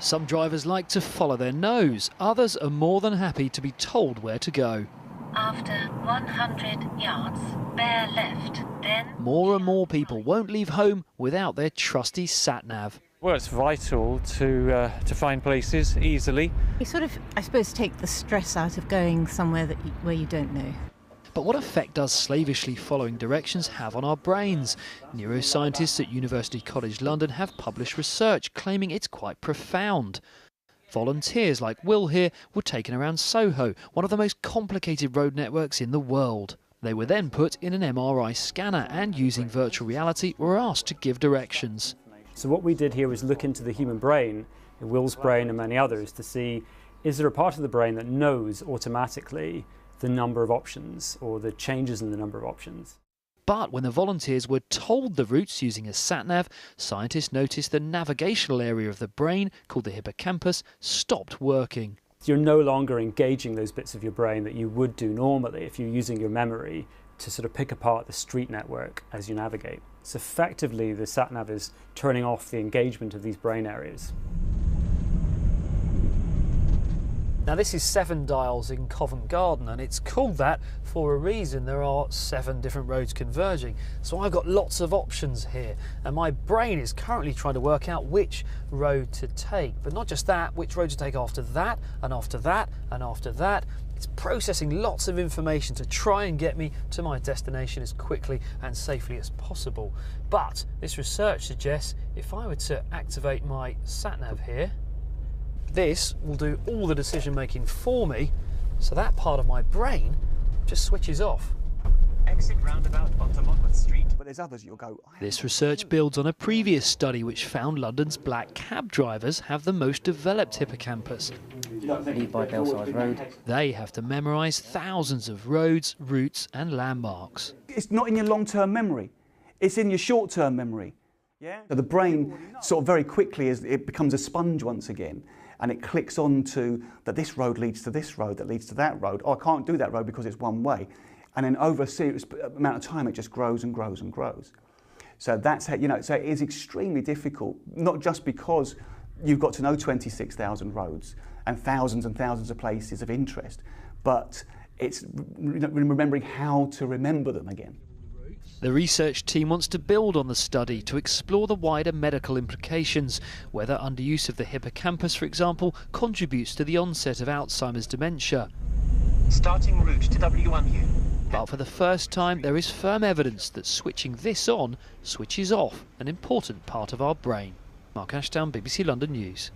Some drivers like to follow their nose. Others are more than happy to be told where to go. After 100 yards, bear left, then... More and more people won't leave home without their trusty satnav. Well, it's vital to find places easily. You sort of, I suppose, take the stress out of going somewhere where you don't know. But what effect does slavishly following directions have on our brains? Neuroscientists at University College London have published research claiming it's quite profound. Volunteers like Will here were taken around Soho, one of the most complicated road networks in the world. They were then put in an MRI scanner and, using virtual reality, were asked to give directions. So what we did here was look into the human brain, Will's brain and many others, to see, is there a part of the brain that knows automatically the number of options or the changes in the number of options? But when the volunteers were told the routes using a satnav, scientists noticed the navigational area of the brain, called the hippocampus, stopped working. You're no longer engaging those bits of your brain that you would do normally if you're using your memory to sort of pick apart the street network as you navigate. So effectively the satnav is turning off the engagement of these brain areas. Now this is 7 Dials in Covent Garden, and it's called that for a reason. There are 7 different roads converging, so I've got lots of options here, and my brain is currently trying to work out which road to take. But not just that, which road to take after that, and after that, and after that. It's processing lots of information to try and get me to my destination as quickly and safely as possible. But this research suggests if I were to activate my satnav here, this will do all the decision making for me, so that part of my brain just switches off. Exit roundabout onto Monmouth Street. But there's others you'll go... This research builds on a previous study which found London's black cab drivers have the most developed hippocampus. Leave by Belsize Road. They have to memorise thousands of roads, routes and landmarks. It's not in your long-term memory, it's in your short-term memory. Yeah? So the brain sort of very quickly, it becomes a sponge once again, and it clicks on to that this road leads to this road, that leads to that road. Oh, I can't do that road because it's one way. And then over a serious amount of time, it just grows and grows and grows. So that's how, so it is extremely difficult, not just because you've got to know 26,000 roads and thousands of places of interest, but it's remembering how to remember them again. The research team wants to build on the study to explore the wider medical implications, whether underuse of the hippocampus, for example, contributes to the onset of Alzheimer's dementia. Starting route to W1U. But for the first time, there is firm evidence that switching this on switches off an important part of our brain. Mark Ashdown, BBC London News.